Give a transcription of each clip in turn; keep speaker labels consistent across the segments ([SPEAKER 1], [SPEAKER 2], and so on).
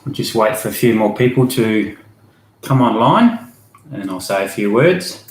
[SPEAKER 1] I'll just wait for a few more people to come online and I'll say a few words.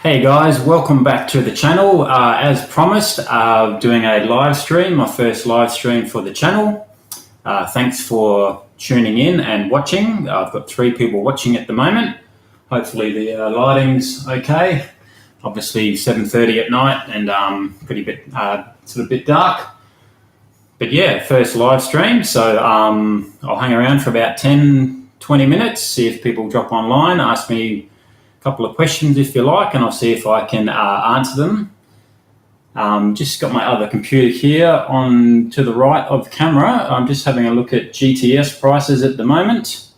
[SPEAKER 1] Hey guys, welcome back to the channel. As promised, doing a live stream, my first live stream for the channel. Thanks for tuning in and watching. I've got 3 people watching at the moment. Hopefully the lighting's okay. Obviously 7:30 at night and sort of a bit dark. But yeah, first live stream. So I'll hang around for about 10-20 minutes, see if people drop online, ask me couple of questions if you like, and I'll see if I can answer them. Just got my other computer here on to the right of the camera. I'm just having a look at GTS prices at the moment.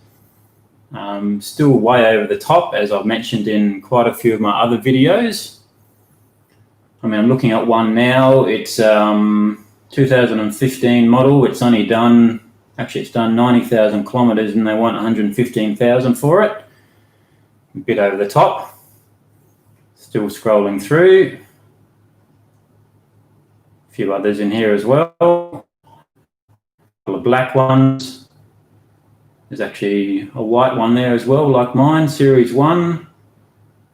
[SPEAKER 1] Still way over the top, as I've mentioned in quite a few of my other videos. I mean, I'm looking at one now. It's 2015 model. It's only done, actually it's done 90,000 kilometers and they want 115,000 for it. A bit over the top. Still scrolling through. A few others in here as well. A couple of black ones. There's actually a white one there as well, like mine, Series 1.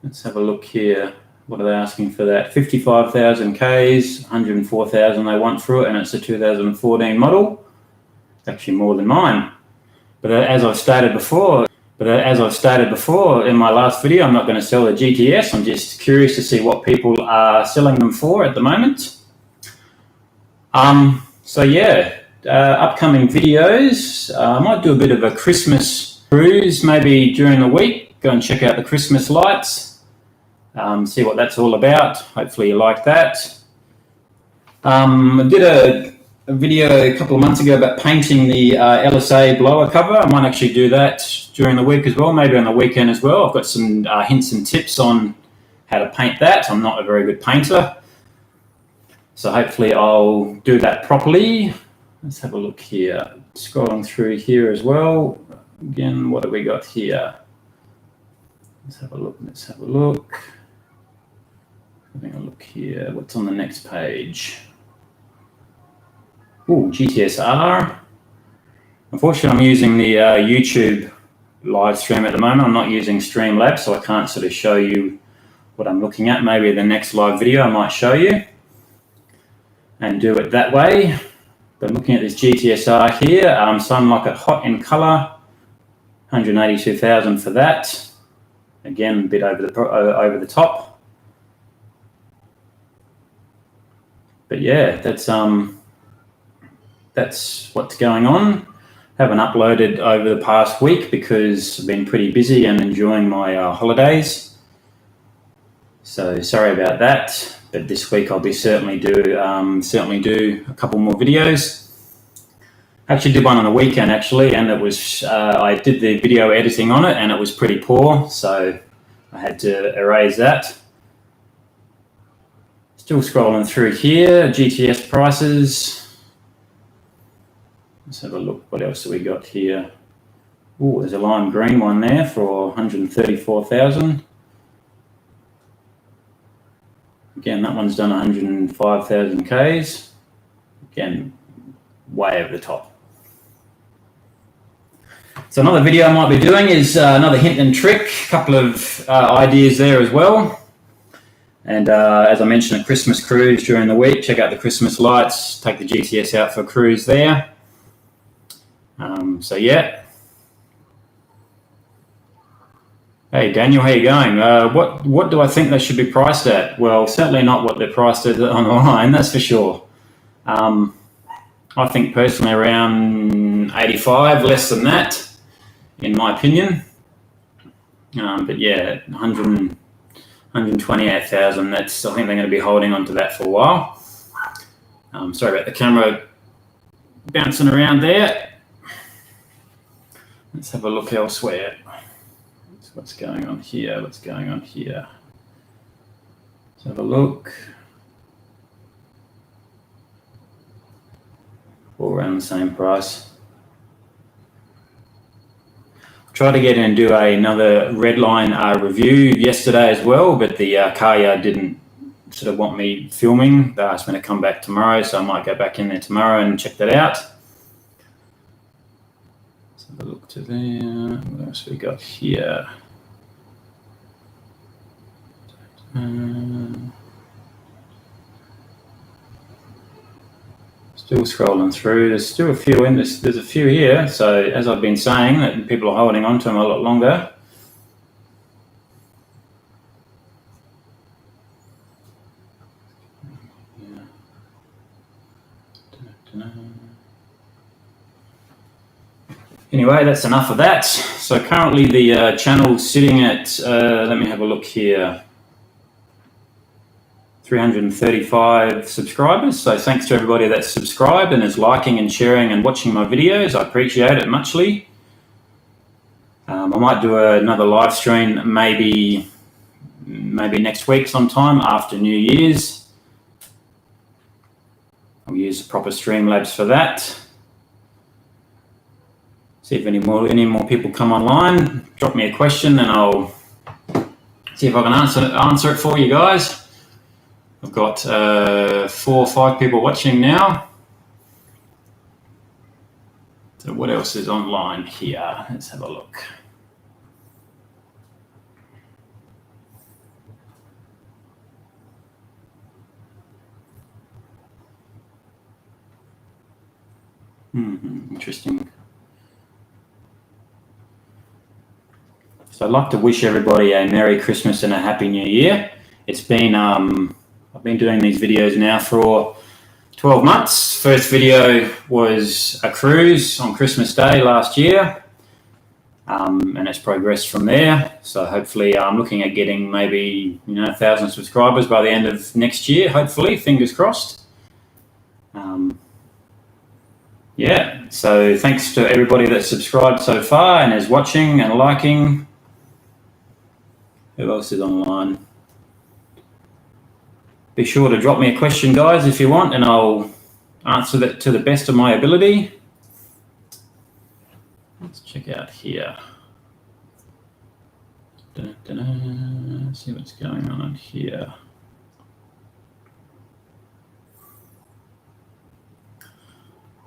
[SPEAKER 1] Let's have a look here. What are they asking for that? 55,000 Ks, 104,000 they want for it, and it's a 2014 model. It's actually more than mine. But as I've stated before in my last video, I'm not going to sell a GTS. I'm just curious to see what people are selling them for at the moment. So yeah, upcoming videos. I might do a bit of a Christmas cruise maybe during the week. Go and check out the Christmas lights. See what that's all about. Hopefully you like that. I did a video a couple of months ago about painting the LSA blower cover. I might actually do that during the week as well, maybe on the weekend as well. I've got some hints and tips on how to paint that. I'm not a very good painter, so hopefully I'll do that properly. Let's have a look here. Scrolling through here as well. Again, what have we got here? Let's have a look. Having a look here. What's on the next page? Ooh, GTS-R. Unfortunately, I'm using the YouTube live stream at the moment. I'm not using Streamlabs, so I can't sort of show you what I'm looking at. Maybe the next live video I might show you and do it that way. But looking at this GTS-R here, so I'm like a hot in color, 182,000 for that. Again, a bit over the top. But yeah, that's what's going on. Haven't uploaded over the past week because I've been pretty busy and enjoying my holidays. So sorry about that. But this week I'll be certainly do a couple more videos. Actually did one on the weekend and it was I did the video editing on it and it was pretty poor, so I had to erase that. Still scrolling through here, GTS prices. Let's have a look. What else have we got here? Oh, there's a lime green one there for 134,000. Again, that one's done 105,000 Ks. Again, way over the top. So another video I might be doing is another hint and trick. A couple of ideas there as well. And as I mentioned, a Christmas cruise during the week. Check out the Christmas lights. Take the GTS out for a cruise there. So yeah. Hey Daniel, how you going? What do I think they should be priced at? Well, certainly not what they're priced at online, that's for sure. I think personally around 85, less than that, in my opinion. But yeah, 128,000. That's, I think they're going to be holding on to that for a while. Sorry about the camera bouncing around there. Let's have a look elsewhere. What's going on here? What's going on here? Let's have a look. All around the same price. Tried to get in and do another Redline review yesterday as well, but the car yard didn't sort of want me filming. They asked me to come back tomorrow, so I might go back in there tomorrow and check that out. Let's have a look to there. What else we got here? Still scrolling through. There's still a few in this. There's a few here. So as I've been saying, that people are holding on to them a lot longer. Anyway, that's enough of that. So currently the channel's sitting at, let me have a look here, 335 subscribers. So thanks to everybody that's subscribed and is liking and sharing and watching my videos. I appreciate it muchly. I might do another live stream maybe next week sometime after New Year's. I'll use proper Streamlabs for that. See if any more people come online. Drop me a question and I'll see if I can answer it for you guys. I've got 4 or 5 people watching now. So what else is online here? Let's have a look. Interesting. So I'd like to wish everybody a Merry Christmas and a Happy New Year. It's been, I've been doing these videos now for 12 months. First video was a cruise on Christmas Day last year, and it's progressed from there. So hopefully I'm looking at getting maybe 1,000 subscribers by the end of next year, hopefully, fingers crossed. Yeah, so thanks to everybody that's subscribed so far and is watching and liking. Who else is online? Be sure to drop me a question, guys, if you want, and I'll answer that to the best of my ability. Let's check out here. See what's going on here.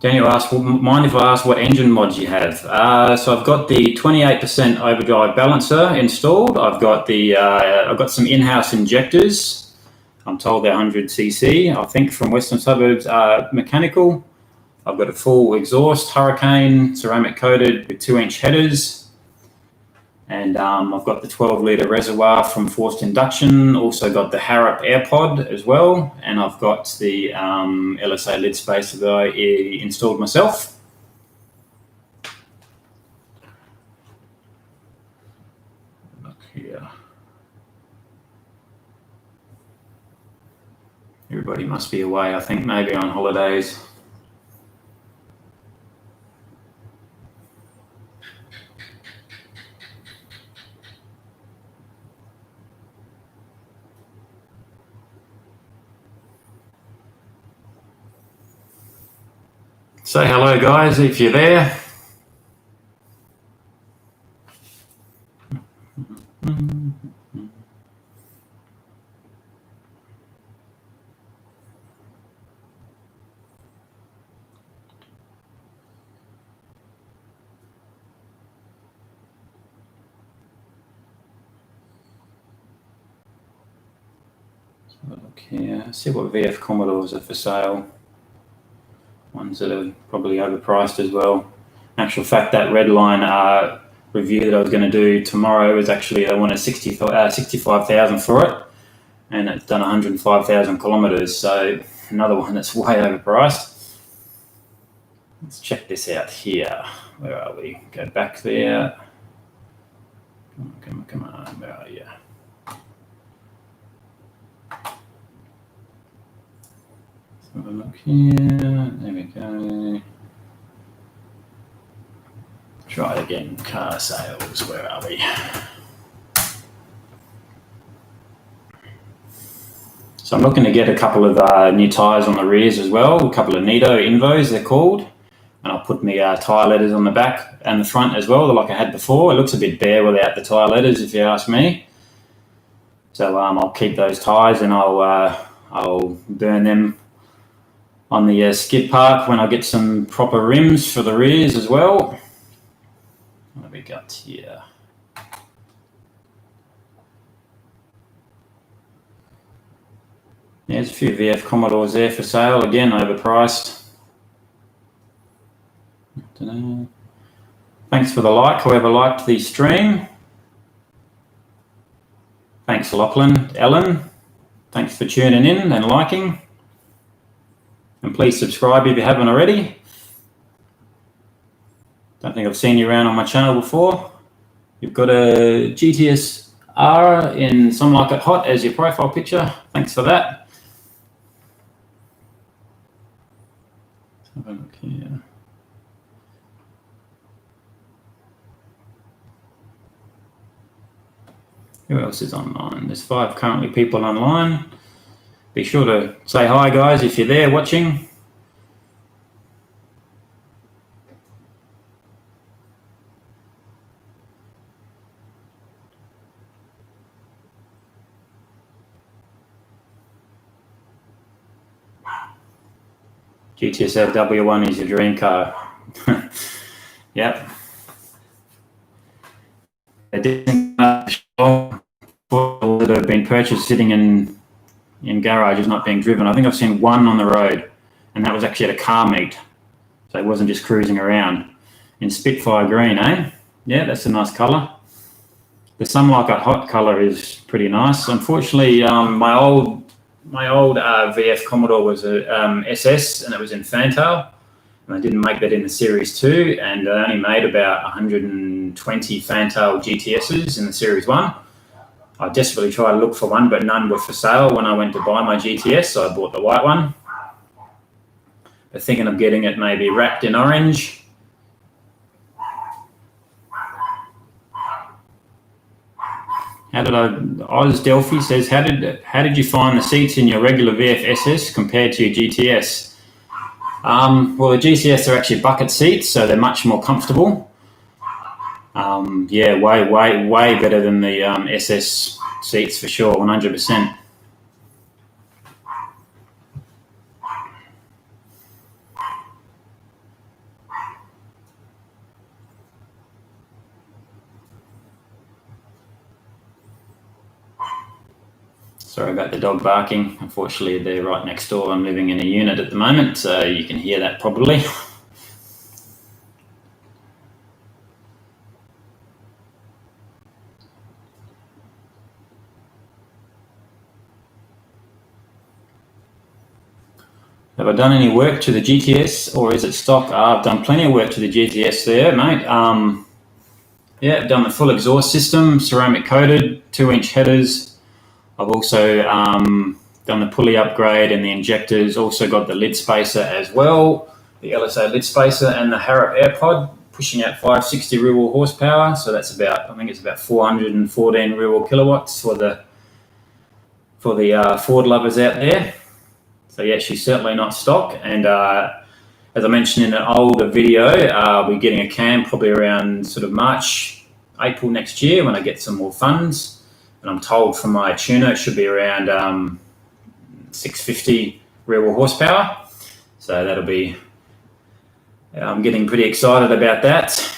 [SPEAKER 1] Daniel asked, mind if I ask what engine mods you have? So I've got the 28% overdrive balancer installed. I've got some in-house injectors. I'm told they're 100cc. I think from Western Suburbs mechanical. I've got a full exhaust, Hurricane, ceramic coated with 2-inch headers. And I've got the 12-litre reservoir from Forced Induction. Also got the Harrop AirPod as well. And I've got the LSA lid spacer that I installed myself. Look here. Everybody must be away, I think, maybe on holidays. Say hello, guys, if you're there. Look here, see what VF Commodores are for sale. Ones that are probably overpriced as well. In actual fact, that Redline review that I was going to do tomorrow is actually, I wanted 65,000 for it, and it's done 105,000 kilometers. So another one that's way overpriced. Let's check this out here. Where are we? Go back there. Come on. Where are you? Let's have a look here. There we go. try it again. Car sales, where are we? So I'm looking to get a couple of new tyres on the rears as well, a couple of Nito Invos they're called, and I'll put my tyre letters on the back and the front as well, like I had before. It looks a bit bare without the tyre letters, if you ask me. So I'll keep those tyres and I'll burn them on the skid park when I get some proper rims for the rears as well. What have we got here? There's a few VF Commodores there for sale, again overpriced. Thanks for the like, whoever liked the stream. Thanks Lachlan, Ellen. Thanks for tuning in and liking. And please subscribe if you haven't already. Don't think I've seen you around on my channel before. You've got a GTS R in Some Like It Hot as your profile picture. Thanks for that. Let's have a look here. Who else is online? There's 5 currently people online. Be sure to say hi, guys, if you're there watching. GTS W1 is your dream car. Yep. It didn't that have been purchased sitting in garages not being driven. I think I've seen one on the road, and that was actually at a car meet. So it wasn't just cruising around. In Spitfire green, eh? Yeah, that's a nice colour. The Some Like It Hot colour is pretty nice. Unfortunately, my old VF Commodore was a SS, and it was in fantail, and I didn't make that in the Series 2, and I only made about 120 fantail GTSs in the Series 1. I desperately tried to look for one, but none were for sale when I went to buy my GTS, so I bought the white one. But thinking of getting it maybe wrapped in orange. Oz Delphi says, how did you find the seats in your regular VF SS compared to your GTS? Well, the GTS are actually bucket seats, so they're much more comfortable. Yeah, way better than the SS seats for sure, 100%. Sorry about the dog barking. Unfortunately, they're right next door. I'm living in a unit at the moment, so you can hear that probably. Have I done any work to the GTS, or is it stock? I've done plenty of work to the GTS there, mate. Yeah, I've done the full exhaust system, ceramic coated, 2-inch headers. I've also done the pulley upgrade and the injectors. Also got the lid spacer as well, the LSA lid spacer, and the Harrop AirPod, pushing out 560 real horsepower. So that's about, I think it's about 414 real kilowatts for the Ford lovers out there. So yeah, she's certainly not stock. And as I mentioned in an older video, we're getting a cam probably around sort of March, April next year when I get some more funds. And I'm told from my tuner it should be around 650 real horsepower. So that'll be, I'm getting pretty excited about that.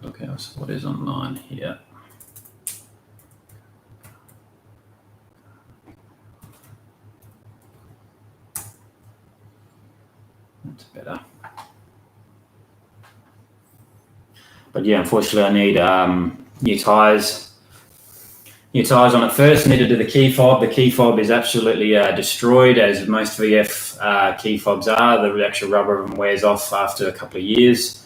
[SPEAKER 1] Look else, what is online here? That's better. But yeah, unfortunately I need new tyres. New tyres on it first. Need to do the key fob. The key fob is absolutely destroyed, as most VF key fobs are. The actual rubber of them wears off after a couple of years.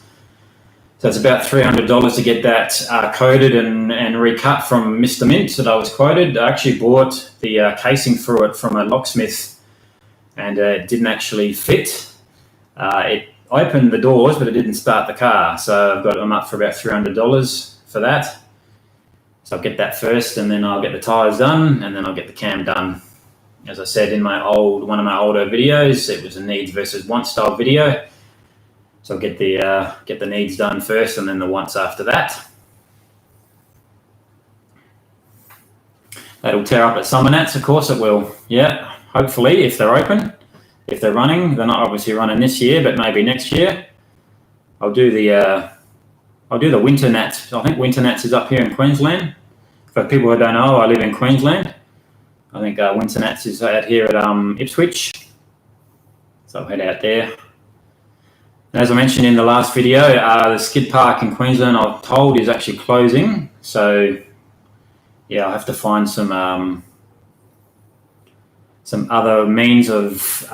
[SPEAKER 1] So it's about $300 to get that coated and recut from Mr. Mint that I was quoted. I actually bought the casing for it from a locksmith, and it didn't actually fit. It opened the doors, but it didn't start the car. So I've got them up for about $300 for that. So I'll get that first, and then I'll get the tyres done, and then I'll get the cam done. As I said in one of my older videos, it was a needs versus wants style video. So I'll get the needs done first, and then the wants after that. That'll tear up at summer nats, of course it will. Yeah, hopefully if they're open. If they're running, they're not obviously running this year, but maybe next year. I'll do the winter nats. I think winter nats is up here in Queensland. For people who don't know, I live in Queensland. I think winter nats is out here at Ipswich. So I'll head out there. As I mentioned in the last video, the skid park in Queensland, I'm told, is actually closing. So, yeah, I'll have to find some other means of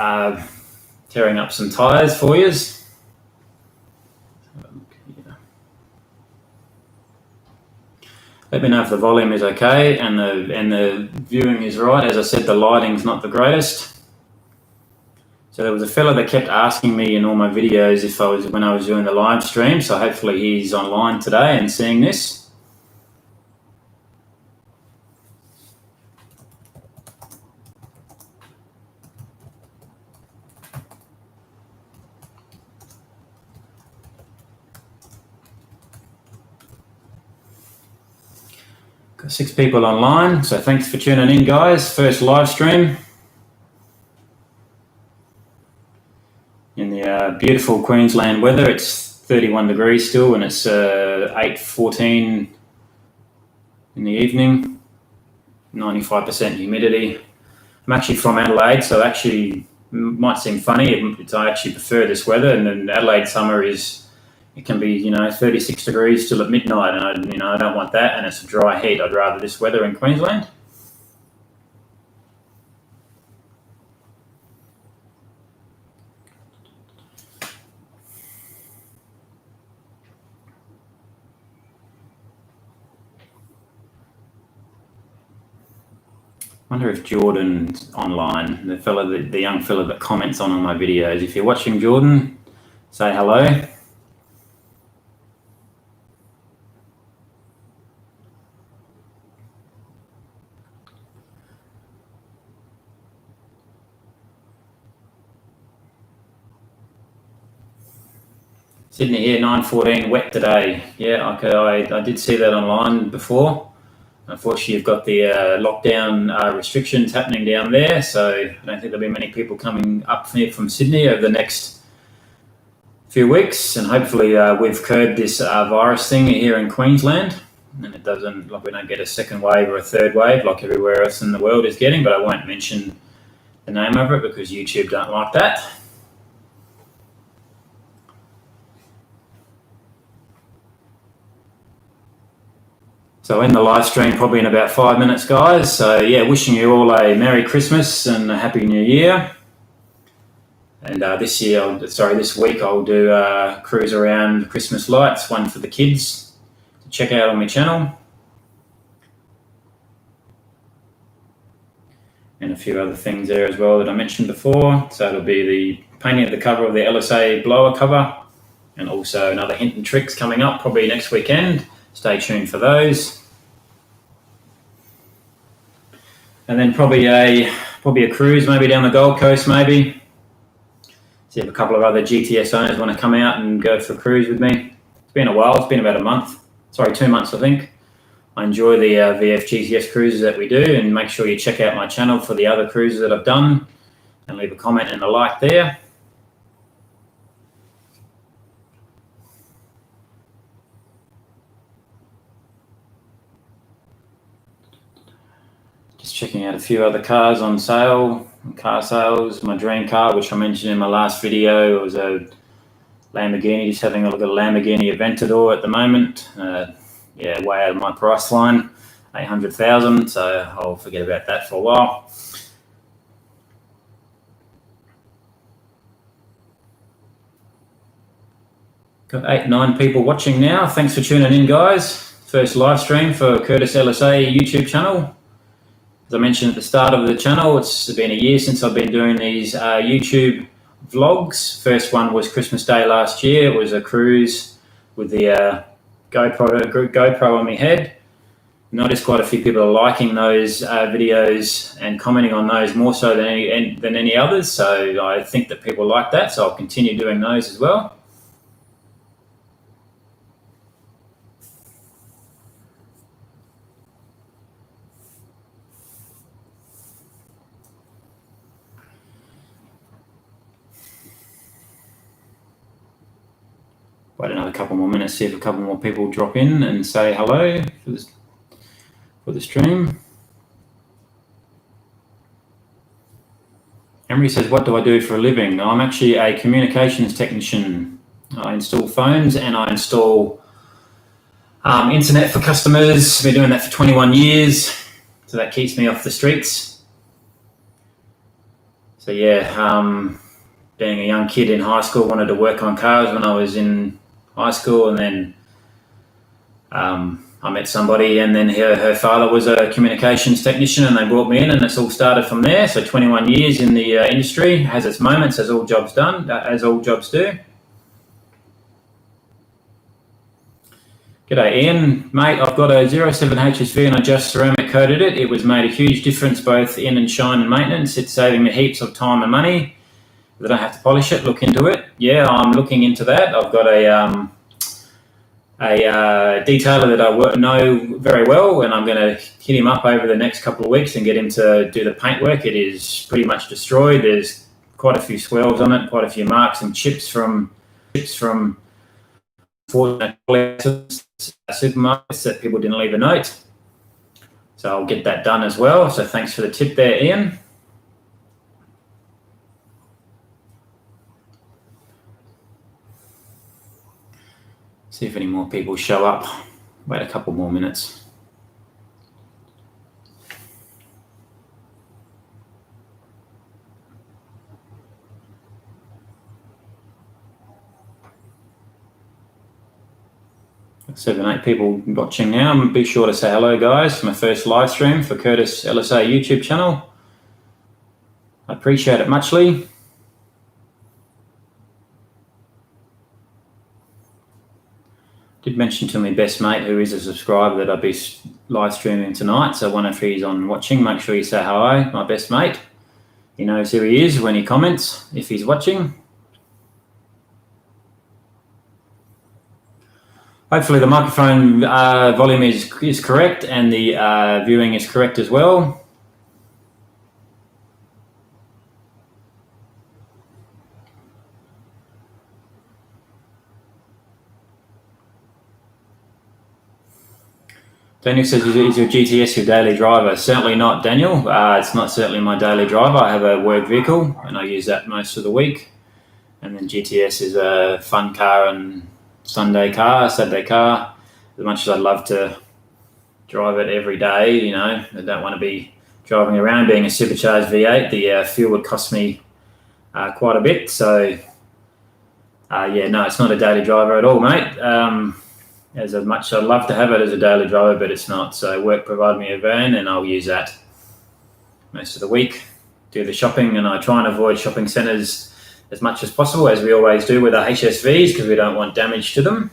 [SPEAKER 1] tearing up some tyres for you. Let me know if the volume is okay and the viewing is right. As I said, the lighting's not the greatest. So there was a fella that kept asking me in all my videos when I was doing the live stream. So hopefully he's online today and seeing this. Got 6 people online, so thanks for tuning in, guys. First live stream in the beautiful Queensland weather. It's 31 degrees still, and it's 8:14 in the evening. 95% humidity. I'm actually from Adelaide, so actually might seem funny. I actually prefer this weather, and then Adelaide summer it can be 36 degrees till at midnight, and I don't want that, and it's a dry heat. I'd rather this weather in Queensland. I wonder if Jordan's online, the young fella that comments on my videos. If you're watching, Jordan, say hello. Sydney here, 9:14, wet today. Yeah, okay, I did see that online before. Unfortunately, you've got the lockdown restrictions happening down there, so I don't think there'll be many people coming up here from Sydney over the next few weeks, and hopefully we've curbed this virus thing here in Queensland, and we don't get a second wave or a third wave like everywhere else in the world is getting, but I won't mention the name of it because YouTube don't like that. So in the live stream, probably in about 5 minutes, guys. So yeah, wishing you all a Merry Christmas and a Happy New Year. And this week I'll do a cruise around Christmas lights, one for the kids to check out on my channel. And a few other things there as well that I mentioned before. So it'll be the painting of the cover of the LSA blower cover, and also another hint and tricks coming up probably next weekend. Stay tuned for those. And then probably a cruise, maybe down the Gold Coast, maybe. See if a couple of other GTS owners want to come out and go for a cruise with me. It's been a while. It's been about 2 months, I think. I enjoy the VF GTS cruises that we do, and make sure you check out my channel for the other cruises that I've done, and leave a comment and a like there. Just checking out a few other cars on sale, car sales. My dream car, which I mentioned in my last video, was a Lamborghini. Just having a look at a Lamborghini Aventador at the moment. Yeah, way out of my price line, 800,000. So I'll forget about that for a while. Got 8, 9 people watching now. Thanks for tuning in, guys. First live stream for Curtis LSA YouTube channel. As I mentioned at the start of the channel, it's been a year since I've been doing these YouTube vlogs. First one was Christmas Day last year. It was a cruise with the GoPro on my head. Noticed quite a few people are liking those videos and commenting on those more so than any others. So I think that people like that. So I'll continue doing those as well. Wait another couple more minutes, see if a couple more people drop in and say hello for the stream. Emery says, what do I do for a living? I'm actually a communications technician. I install phones and I install internet for customers. I've been doing that for 21 years, so that keeps me off the streets. So yeah, being a young kid in high school, wanted to work on cars when I was in high school, and then I met somebody, and then her father was a communications technician, and they brought me in, and it's all started from there. So 21 years in the industry, has its moments, as all jobs do. G'day Ian, mate, I've got a 07 HSV and I just ceramic coated it. It was made a huge difference both in and shine and maintenance. It's saving me heaps of time and money. I don't have to polish it. Look into it. Yeah, I'm looking into that. I've got a detailer that I know very well, and I'm going to hit him up over the next couple of weeks and get him to do the paint work. It is pretty much destroyed. There's quite a few swells on it, quite a few marks and chips from supermarkets that people didn't leave a note. So I'll get that done as well. So thanks for the tip there, Ian. See if any more people show up. Wait a couple more minutes. Got 7, 8 people watching now. Be sure to say hello, guys, for my first live stream for Curtis LSA YouTube channel. I appreciate it muchly. Did mention to my best mate, who is a subscriber, that I'd be live streaming tonight. So I wonder if he's on watching. Make sure you say hi, my best mate. He knows who he is when he comments, if he's watching. Hopefully the microphone volume is correct and the viewing is correct as well. Daniel says, is your GTS your daily driver? Certainly not, Daniel. It's not certainly my daily driver. I have a work vehicle and I use that most of the week. And then GTS is a fun car and Saturday car. As much as I'd love to drive it every day, you know, I don't want to be driving around. Being a supercharged V8, the fuel would cost me quite a bit. So, yeah, no, it's not a daily driver at all, mate. As much as I'd love to have it as a daily driver, but it's not. So work provided me a van and I'll use that most of the week, do the shopping, and I try and avoid shopping centres as much as possible, as we always do with our HSVs, because we don't want damage to them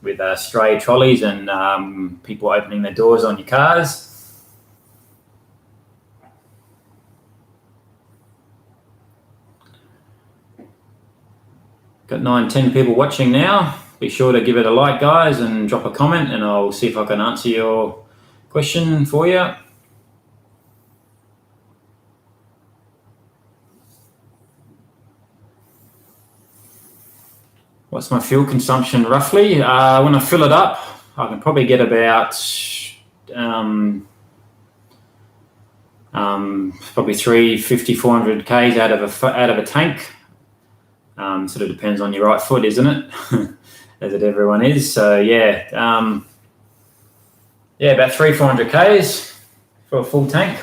[SPEAKER 1] with stray trolleys and people opening their doors on your cars. Got 9, 10 people watching now. Be sure to give it a like, guys, and drop a comment, and I'll see if I can answer your question for you. What's my fuel consumption roughly? When I fill it up, I can probably get about probably 350, 400 Ks out of a tank. Sort of depends on your right foot, isn't it? As it everyone is. So yeah, about 300, 400 Ks for a full tank.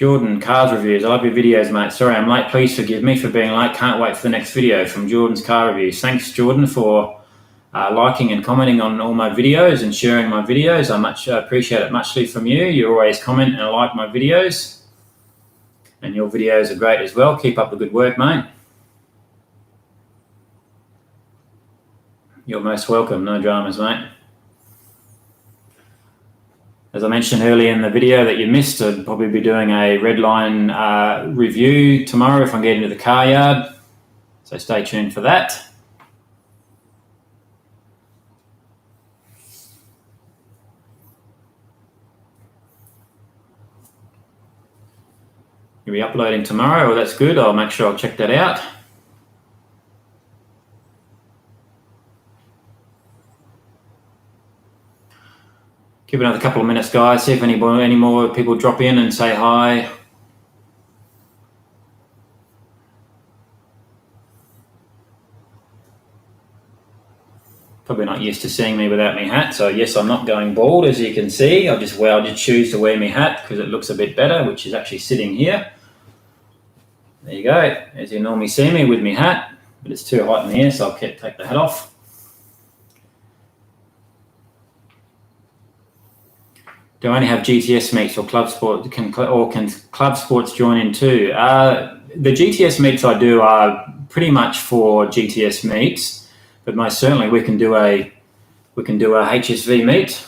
[SPEAKER 1] Jordan, cars reviews. I love your videos, mate. Sorry I'm late. Please forgive me for being late. Can't wait for the next video from Jordan's car reviews. Thanks, Jordan, for liking and commenting on all my videos and sharing my videos. I much appreciate it muchly from you. You always comment and like my videos. And your videos are great as well. Keep up the good work, mate. You're most welcome. No dramas, mate. As I mentioned earlier in the video that you missed, I'd probably be doing a Redline review tomorrow if I'm getting to the car yard. So stay tuned for that. You'll be uploading tomorrow. Well, that's good. I'll make sure I'll check that out. Give it another couple of minutes, guys. See if any more people drop in and say hi. Probably not used to seeing me without my hat. So yes, I'm not going bald, as you can see. I just choose to wear my hat because it looks a bit better, which is actually sitting here. There you go. As you normally see me with my hat, but it's too hot in here, so I'll take the hat off. Do I only have GTS meets or club sport? Can club sports join in too? The GTS meets I do are pretty much for GTS meets, but most certainly we can do a HSV meet.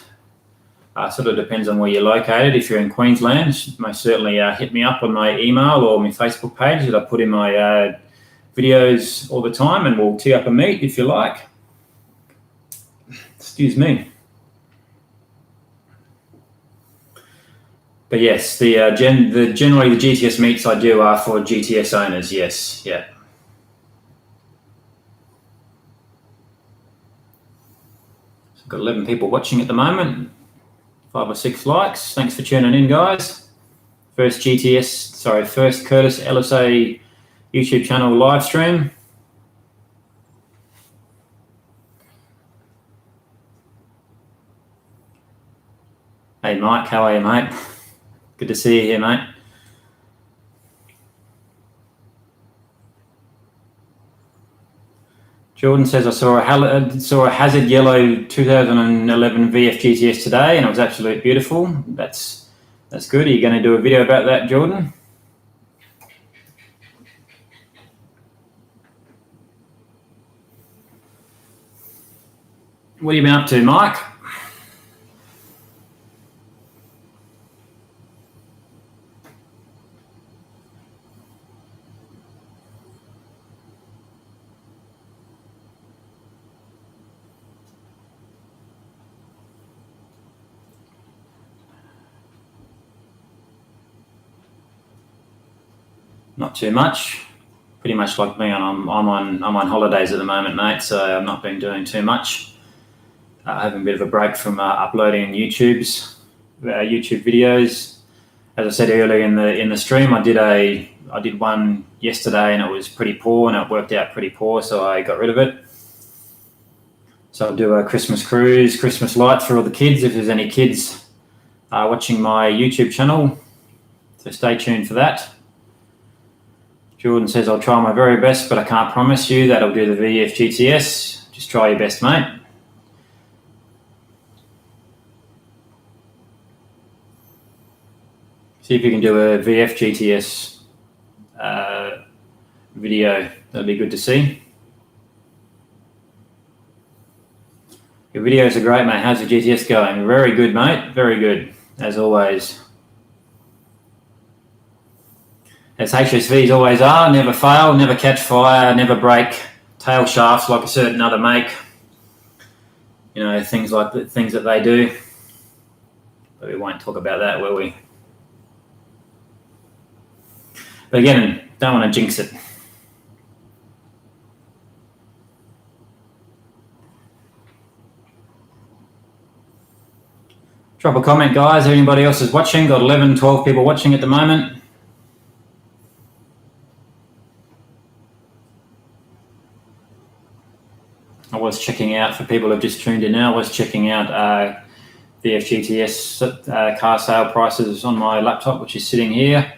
[SPEAKER 1] Sort of depends on where you're located. If you're in Queensland, most certainly hit me up on my email or my Facebook page that I put in my videos all the time, and we'll tee up a meet if you like. Excuse me. But yes, generally the GTS meets I do are for GTS owners. Yes, yeah. So I've got 11 people watching at the moment. 5 or 6 likes. Thanks for tuning in, guys. First Curtis LSA YouTube channel live stream. Hey, Mike, how are you, mate? Good to see you here, mate. Jordan says, I saw a Hazard Yellow 2011 VF GTS today, and it was absolutely beautiful. That's good. Are you going to do a video about that, Jordan? What have you been up to, Mike? Not too much. Pretty much like me, I'm on holidays at the moment, mate. So I've not been doing too much. Having a bit of a break from uploading YouTube videos. As I said earlier in the stream, I did one yesterday, and it was pretty poor, and it worked out pretty poor, so I got rid of it. So I'll do a Christmas cruise, Christmas lights for all the kids. If there's any kids watching my YouTube channel, so stay tuned for that. Jordan says, I'll try my very best, but I can't promise you that I'll do the VF GTS. Just try your best, mate. See if you can do a VF GTS video. That'll be good to see. Your videos are great, mate. How's the GTS going? Very good, mate. Very good, as always. As HSVs always are, never fail, never catch fire, never break tail shafts like a certain other make. You know, things that they do. But we won't talk about that, will we? But again, don't want to jinx it. Drop a comment, guys. Anybody else is watching? Got 11, 12 people watching at the moment. I was checking out, for people who have just tuned in now, I was checking out the FGTS car sale prices on my laptop, which is sitting here.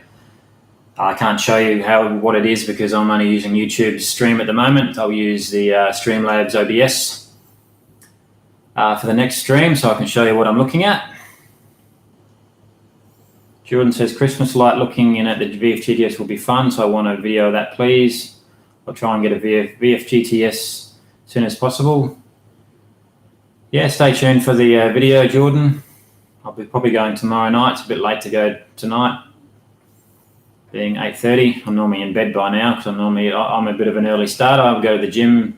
[SPEAKER 1] I can't show you what it is because I'm only using YouTube to stream at the moment. I'll use the Streamlabs OBS for the next stream so I can show you what I'm looking at. Jordan says, Christmas light looking in at the VFGTS will be fun, so I want a video of that, please. I'll try and get a VFGTS as soon as possible. Yeah, stay tuned for the video, Jordan. I'll be probably going tomorrow night. It's a bit late to go tonight, being 8:30. I'm normally in bed by now because I'm a bit of an early starter. I go to the gym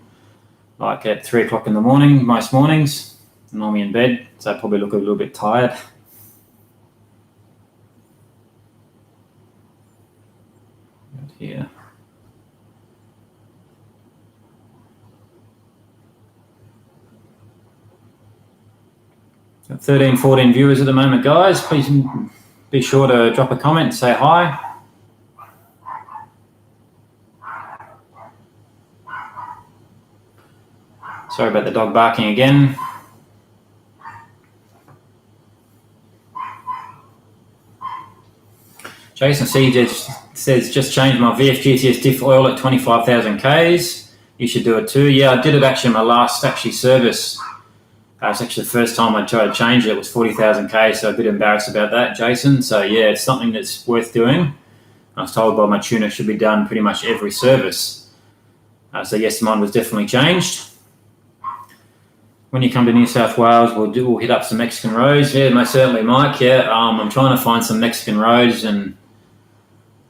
[SPEAKER 1] like at 3 o'clock in the morning, most mornings. I'm normally in bed, so I probably look a little bit tired. Here. Got 13, 14 viewers at the moment, guys. Please be sure to drop a comment, say hi. Sorry about the dog barking again. Jason C says, just changed my VFGTS diff oil at 25,000 Ks. You should do it too. Yeah, I did it actually in my last service. It's actually the first time I tried to change it. It was 40,000 Ks, so a bit embarrassed about that, Jason. So yeah, it's something that's worth doing. I was told by my tuner it should be done pretty much every service. So yes, mine was definitely changed. When you come to New South Wales, we'll hit up some Mexican roads. Yeah, most certainly, Mike. Yeah, I'm trying to find some Mexican roads,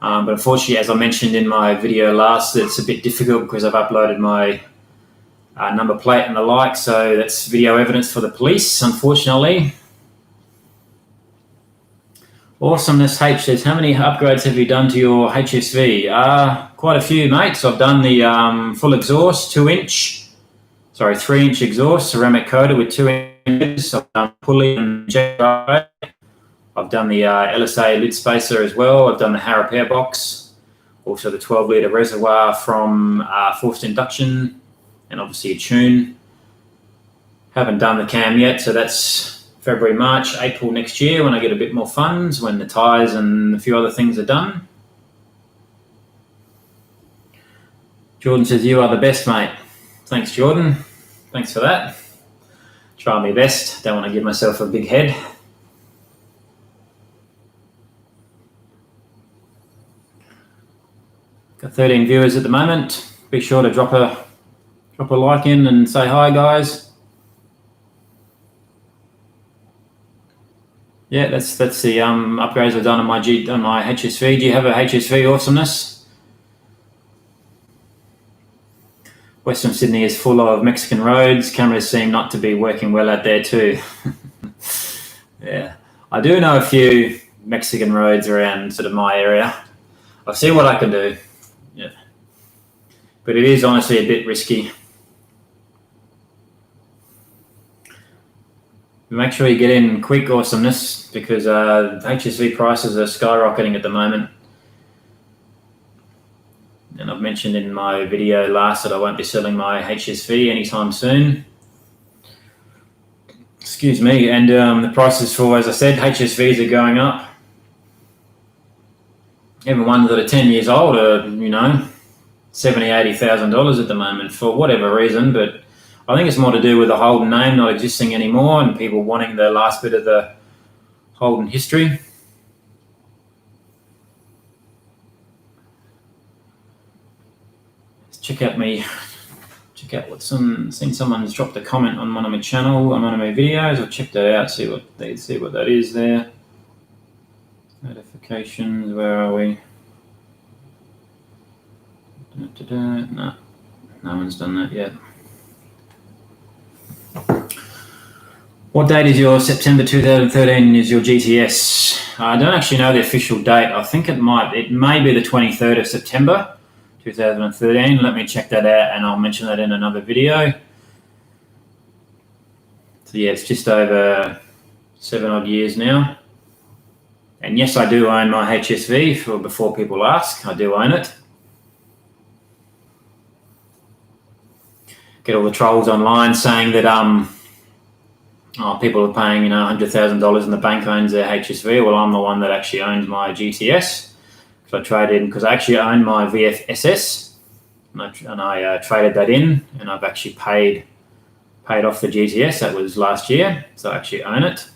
[SPEAKER 1] but unfortunately, as I mentioned in my video last, it's a bit difficult because I've uploaded my number plate and the like, so that's video evidence for the police, unfortunately. Awesomeness H says, how many upgrades have you done to your HSV? Quite a few, mate. So I've done the full exhaust, 3-inch exhaust, ceramic coated with 2 inches. I've done pulley and jet. I've done the LSA lid spacer as well. I've done the Harrop air box, also the 12-litre reservoir from forced induction, and obviously a tune. Haven't done the cam yet, so that's February, March, April next year when I get a bit more funds, when the tyres and a few other things are done. Jordan says, you are the best, mate. Thanks, Jordan. Thanks for that. Try my best. Don't want to give myself a big head. Got 13 viewers at the moment. Be sure to drop a like in and say hi, guys. Yeah, that's the upgrades I've done on my HSV. Do you have a HSV awesomeness? Western Sydney is full of Mexican roads. Cameras seem not to be working well out there too. Yeah, I do know a few Mexican roads around sort of my area. I'll see what I can do. Yeah, but it is honestly a bit risky. Make sure you get in quick, awesomeness, because HSV prices are skyrocketing at the moment. And I've mentioned in my video last that I won't be selling my HSV anytime soon. Excuse me. And the prices for, as I said, HSVs are going up. Even ones that are 10 years old are, $70,000, $80,000 at the moment for whatever reason. But I think it's more to do with the Holden name not existing anymore and people wanting the last bit of the Holden history. Check out what's on. Seen someone's dropped a comment on one of my channel, on one of my videos. I'll check that out, see what that is there. Notifications, where are we? No one's done that yet. What date is your September 2013 is your GTS? I don't actually know the official date. I think it may be the 23rd of September 2013. Let me check that out and I'll mention that in another video. So yeah, it's just over 7 odd years now. And yes, I do own my HSV, before people ask. I do own it. Get all the trolls online saying that people are paying $100,000 and the bank owns their HSV. Well, I'm the one that actually owns my GTS So I traded in because I actually own my VFSS, and I traded that in, and I've actually paid off the GTS. That was last year, so I actually own it.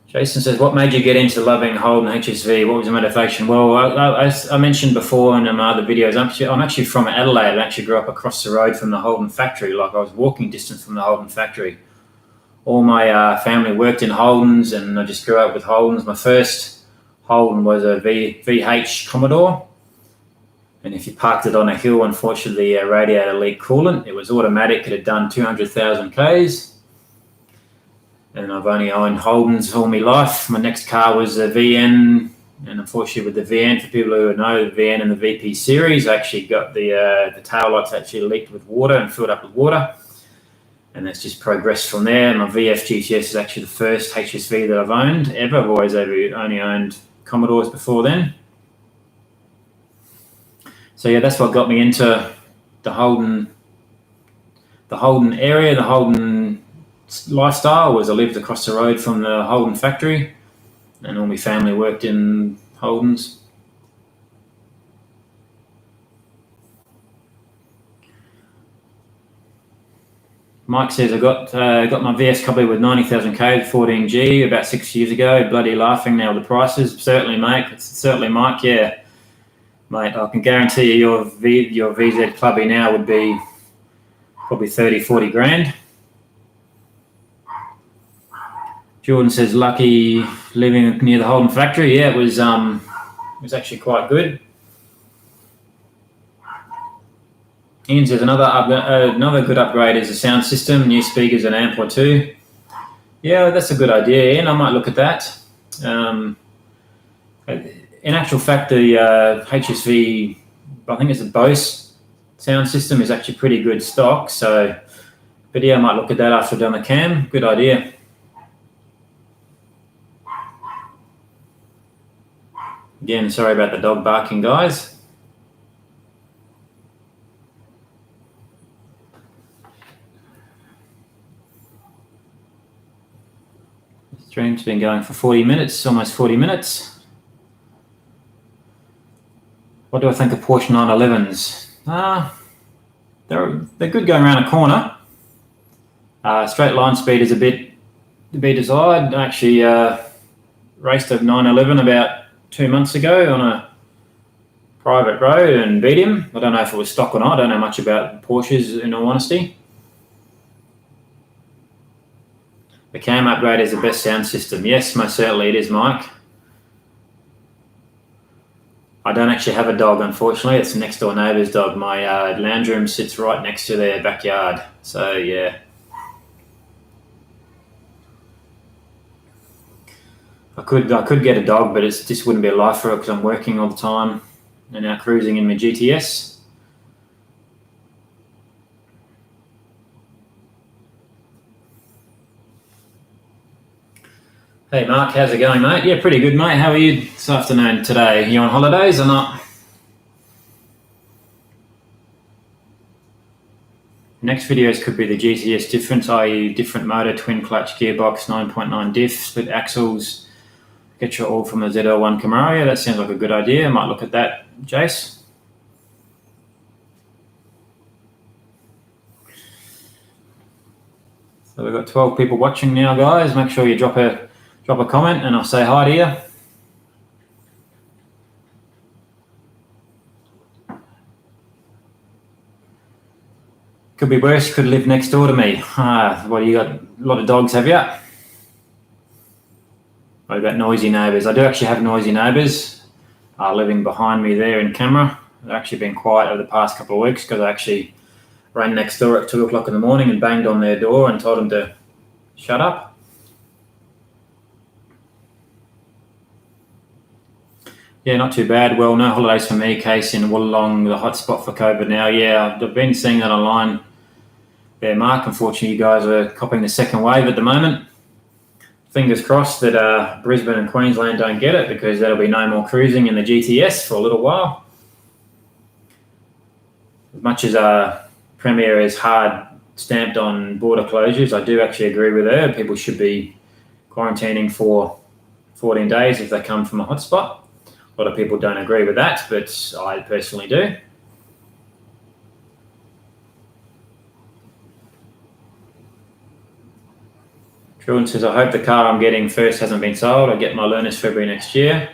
[SPEAKER 1] Jason says, what made you get into loving Holden HSV? What was the motivation? Well, I mentioned before in my other videos, I'm actually from Adelaide. I actually grew up across the road from the Holden factory. Like, I was walking distance from the Holden factory. All my family worked in Holdens, and I just grew up with Holdens. My first Holden was a VH Commodore. And if you parked it on a hill, unfortunately, a radiator leaked coolant. It was automatic. It had done 200,000 Ks. And I've only owned Holdens all my life. My next car was a VN, and unfortunately with the VN, for people who know the VN and the VP series, I actually got the tail lights actually leaked with water and filled up with water. And that's just progressed from there. My VF GTS is actually the first HSV that I've owned ever. I've always only owned Commodores before then. So yeah, that's what got me into the Holden area, the Holden lifestyle. Was I lived across the road from the Holden factory, and all my family worked in Holdens. Mike says, I got my VS copy with 90,000 K, 14G about 6 years ago. Bloody laughing now with the prices. Certainly, mate. Certainly, Mike. Yeah, mate. I can guarantee you your VZ clubby now would be probably 30, 40 grand. Jordan says, lucky living near the Holden factory. Yeah, it was actually quite good. Ian says, another good upgrade is a sound system, new speakers and amp or two. Yeah, that's a good idea, Ian. I might look at that. In actual fact, the HSV, I think it's a Bose sound system, is actually pretty good stock. So, but yeah, I might look at that after I've done the cam. Good idea. Again, sorry about the dog barking, guys. The stream's been going for 40 minutes, almost 40 minutes. What do I think of Porsche 911s? They're good going around a corner. Straight line speed is a bit to be desired. I actually raced a 911 about 2 months ago on a private road and beat him. I don't know if it was stock or not. I don't know much about Porsches, in all honesty. The cam upgrade is the best sound system. Yes, most certainly it is, Mike. I don't actually have a dog, unfortunately. It's a next door neighbour's dog. My lounge room sits right next to their backyard. So, yeah. I could get a dog, but it just wouldn't be a life for it because I'm working all the time and now cruising in my GTS. Hey Mark, how's it going, mate? Yeah, pretty good, mate. How are you this afternoon today? You on holidays or not? Next videos could be the GTS difference, i.e. different motor, twin clutch, gearbox, 9.9 diff, split axles. Get your all from the ZL1 Camaro. Yeah, that sounds like a good idea. I might look at that, Jace. So we've got 12 people watching now, guys. Make sure you drop a comment and I'll say hi to you. Could be worse, could live next door to me. What, you got a lot of dogs, have you? I've got noisy neighbours. I do actually have noisy neighbours living behind me there in camera. They've actually been quiet over the past couple of weeks because I actually ran next door at 2 o'clock in the morning and banged on their door and told them to shut up. Yeah, not too bad. Well, no holidays for me, Case, in Wollongong, the hot spot for COVID now. Yeah, I've been seeing that online there, Mark. Unfortunately, you guys are copying the second wave at the moment. Fingers crossed that Brisbane and Queensland don't get it because there'll be no more cruising in the GTS for a little while. As much as Premier is hard stamped on border closures, I do actually agree with her. People should be quarantining for 14 days if they come from a hotspot. A lot of people don't agree with that, but I personally do. Jordan says, I hope the car I'm getting first hasn't been sold. I get my learners February next year.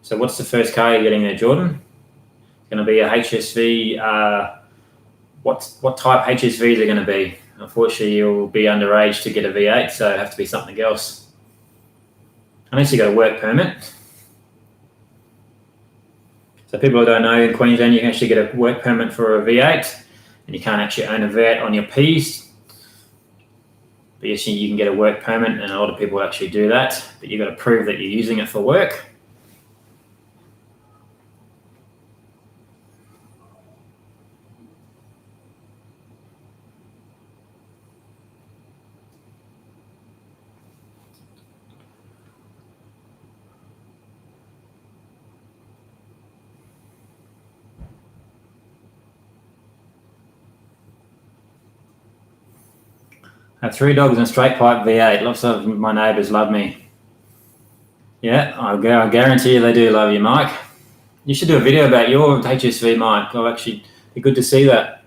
[SPEAKER 1] So what's the first car you're getting there, Jordan? It's going to be a HSV. What type HSVs are going to be? Unfortunately, you'll be underage to get a V8, so it'll have to be something else. Unless you got a work permit. So people who don't know, in Queensland, you can actually get a work permit for a V8, and you can't actually own a V8 on your Ps. But yes, you can get a work permit, and a lot of people actually do that, but you've got to prove that you're using it for work. I have 3 dogs and a straight pipe V8. Lots of my neighbours love me. Yeah, I guarantee you they do love you, Mike. You should do a video about your HSV, Mike. I'll actually be good to see that.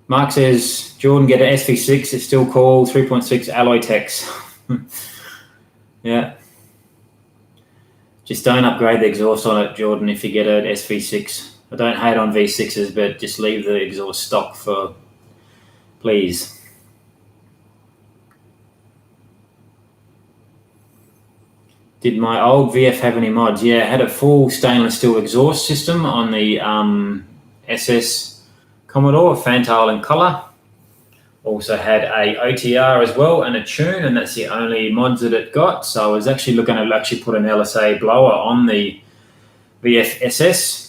[SPEAKER 1] Mark says, Jordan, get an SV6. It's still called 3.6 Alloy Tex. Yeah. Just don't upgrade the exhaust on it, Jordan, if you get an SV6. I don't hate on V6s, but just leave the exhaust stock for, please. Did my old VF have any mods? Yeah, it had a full stainless steel exhaust system on the SS Commodore, Fantail in colour. Also had a OTR as well and a tune, and that's the only mods that it got. So I was actually looking to actually put an LSA blower on the VF SS.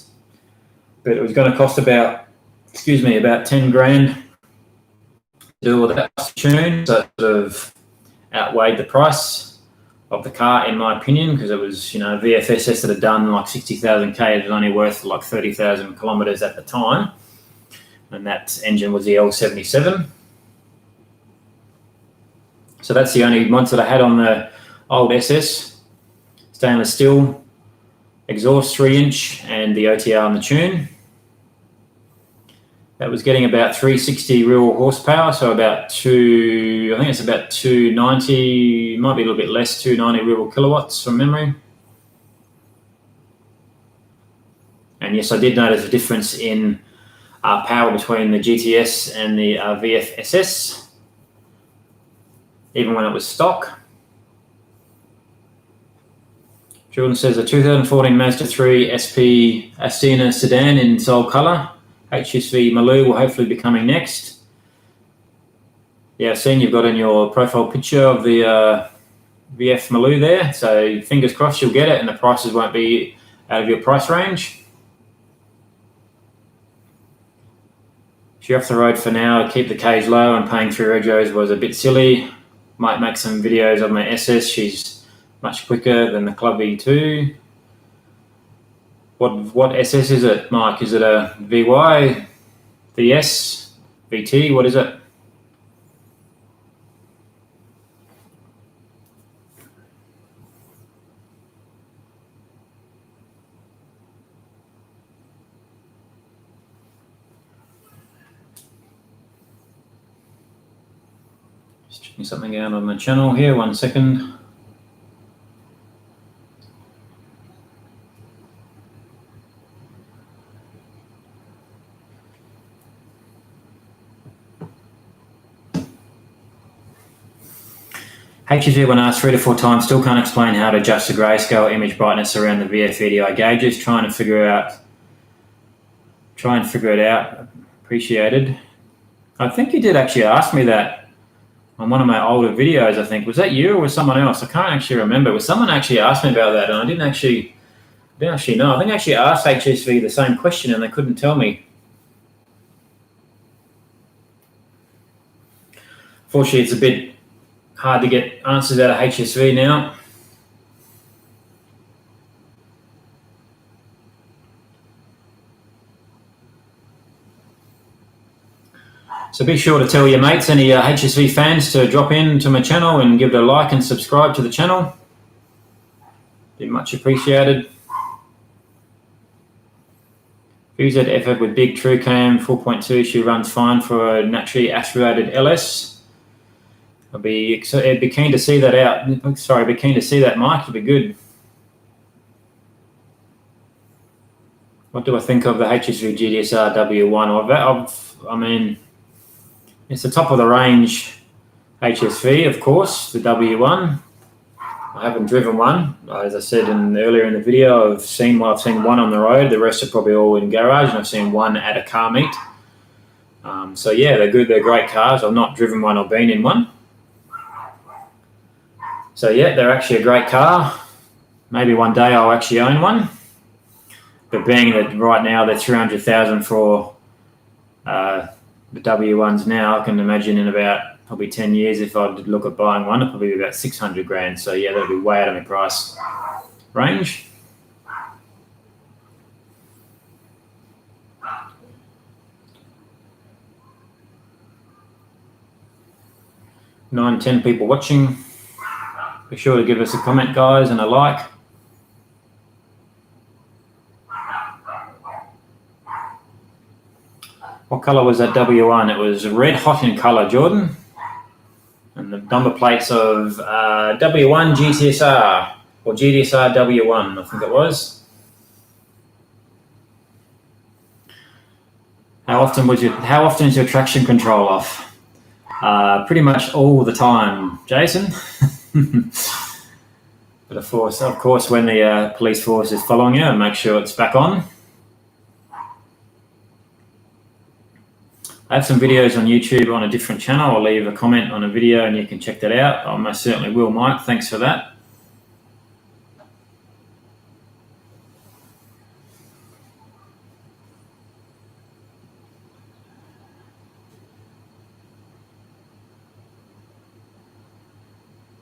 [SPEAKER 1] But it was going to cost about 10 grand to do all that tune, so it sort of outweighed the price of the car, in my opinion, because it was, VFSS that had done like 60,000 K, it was only worth like 30,000 kilometres at the time, and that engine was the L77. So that's the only mods that I had on the old SS, stainless steel exhaust 3-inch and the OTR on the tune. That was getting about 360 real horsepower, so about 290, might be a little bit less, 290 real kilowatts from memory. And yes, I did notice a difference in power between the GTS and the VFSS, even when it was stock. Jordan says a 2014 Mazda 3 SP Astina sedan in Soul Colour. HSV Maloo will hopefully be coming next. Yeah, I've seen you've got in your profile picture of the VF Maloo there, so fingers crossed you'll get it and the prices won't be out of your price range. If you're off the road for now, keep the K's low, and paying 3 regos was a bit silly. Might make some videos of my SS, she's much quicker than the Club V2. What SS is it, Mike? Is it a VY, VS, VT? What is it? Just checking something out on the channel here, 1 second. HSV, when asked 3 to 4 times, still can't explain how to adjust the grayscale image brightness around the VF EDI gauges. Try and figure it out. Appreciated. I think you did actually ask me that on one of my older videos, I think. Was that you or was someone else? I can't actually remember. Was someone actually asked me about that, and I didn't actually know. I think I actually asked HSV the same question and they couldn't tell me. Fortunately, it's a bit hard to get answers out of HSV now. So So be sure to tell your mates, any HSV fans, to drop in to my channel and give it a like and subscribe to the channel. Be much appreciated. VZ effort with big true cam 4.2. She runs fine for a naturally aspirated LS. I'd be keen to see that out. Sorry, I'd be keen to see that, Mike. It'd be good. What do I think of the HSV GDSR W1? I mean, it's the top of the range HSV, of course, the W1. I haven't driven one. As I said earlier in the video, I've seen one on the road. The rest are probably all in garage, and I've seen one at a car meet. So yeah, they're good. They're great cars. I've not driven one or been in one. So yeah, they're actually a great car. Maybe one day I'll actually own one. But being that right now they're $300,000 for the W1s now, I can imagine in about probably 10 years, if I did look at buying one, it'd probably be about 600 grand. So yeah, that'll be way out of my price range. Nine, 10 people watching. Be sure to give us a comment, guys, and a like. What colour was that W1? It was red hot in colour, Jordan. And the number plates of W1 GTSR, or GDSR W1, I think it was. How often is your traction control off? Pretty much all the time, Jason. But of course, when the police force is following you, make sure it's back on. I have some videos on YouTube on a different channel. I'll leave a comment on a video and you can check that out. I most certainly will, Mike. Thanks for that.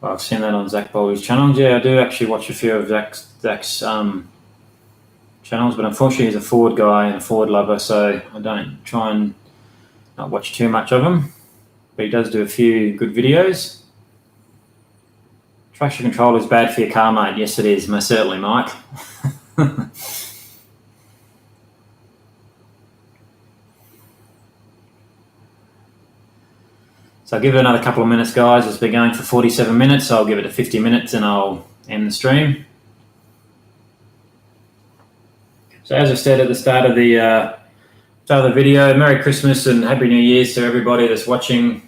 [SPEAKER 1] I've seen that on Zach Bowley's channel. Yeah, I do actually watch a few of Zach's channels, but unfortunately he's a Ford guy and a Ford lover, so I don't try and not watch too much of him, but he does do a few good videos. Traction control is bad for your car, mate. Yes, it is, most certainly, Mike. So I'll give it another couple of minutes, guys. It's been going for 47 minutes, so I'll give it to 50 minutes and I'll end the stream. So as I said at the start of the video, Merry Christmas and Happy New Year's to everybody that's watching.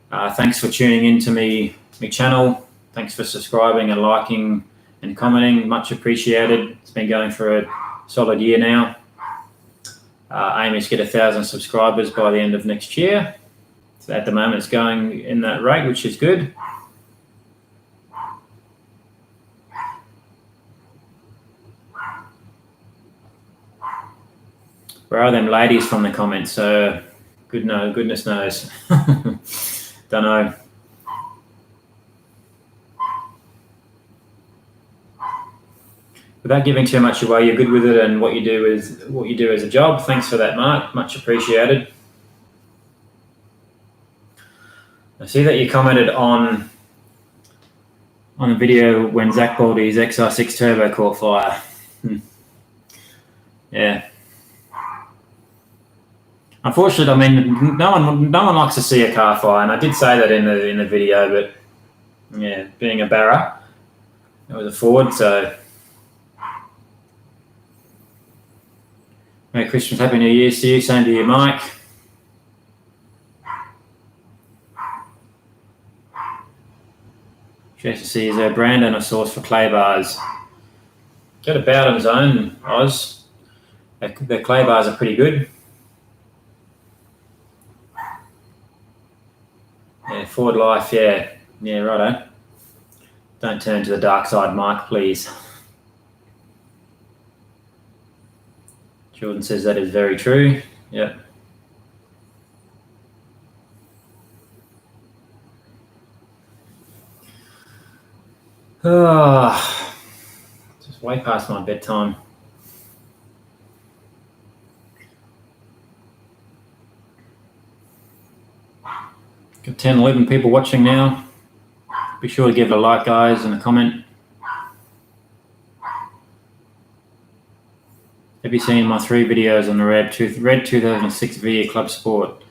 [SPEAKER 1] Thanks for tuning in to me channel. Thanks for subscribing and liking and commenting. Much appreciated. It's been going for a solid year now. Aim is to get 1,000 subscribers by the end of next year. So at the moment it's going in that rate, which is good. Where are them ladies from the comments? Goodness knows. Don't know. Without giving too much away, you're good with it, and what you do as a job. Thanks for that, Mark. Much appreciated. I see that you commented on a video when Zach Baldy's XR6 Turbo caught fire. Yeah. Unfortunately, I mean, no one likes to see a car fire, and I did say that in the video. But yeah, being a Barra, it was a Ford, so. Merry Christmas, Happy New Year to you. Same to you, Mike. JCC is our brand and a source for clay bars. Get a Bowden's own, Oz. Their clay bars are pretty good. Yeah, Ford Life, yeah, righto. Don't turn to the dark side, Mike, please. Jordan says that is very true. Yep. Just way past my bedtime. Got 10, 11 people watching now. Be sure to give it a like, guys, and a comment. Have you seen my 3 videos on the Red 2006 VE Club Sport?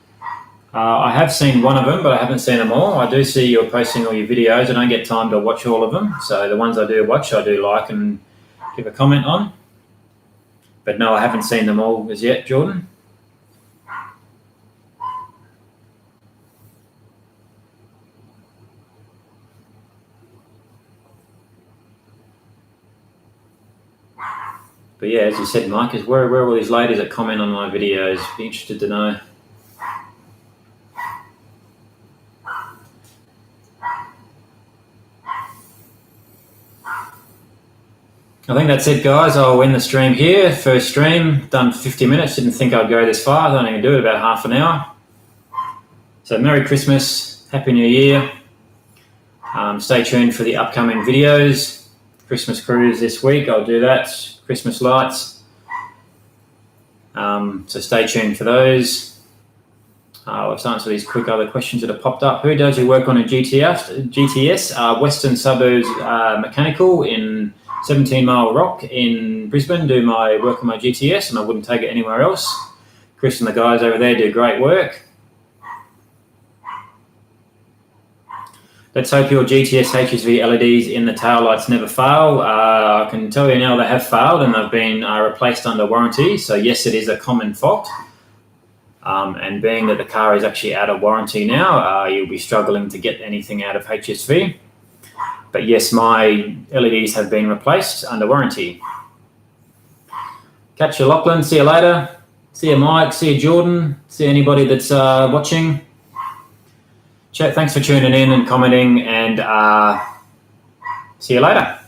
[SPEAKER 1] I have seen one of them, but I haven't seen them all. I do see you're posting all your videos. I don't get time to watch all of them. So the ones I do watch, I do like and give a comment on. But no, I haven't seen them all as yet, Jordan. But yeah, as you said, Mike, is where are all these ladies that comment on my videos? Be interested to know. I think that's it, guys. I'll end the stream here. First stream, done 50 minutes. Didn't think I'd go this far. I don't even do it about half an hour. So Merry Christmas, Happy New Year. Stay tuned for the upcoming videos. Christmas cruise this week, I'll do that. Christmas lights. So stay tuned for those. Let's answer these quick other questions that have popped up. Who does your work on a GTS? Western Suburbs Mechanical in 17 Mile Rock in Brisbane do my work on my GTS, and I wouldn't take it anywhere else. Chris and the guys over there do great work. Let's hope your GTS HSV LEDs in the taillights never fail. I can tell you now they have failed and they've been replaced under warranty. So yes, it is a common fault. And being that the car is actually out of warranty now, you'll be struggling to get anything out of HSV. But yes, my LEDs have been replaced under warranty. Catch you, Lachlan. See you later. See you, Mike. See you, Jordan. See anybody that's watching. Chat. Thanks for tuning in and commenting, and see you later.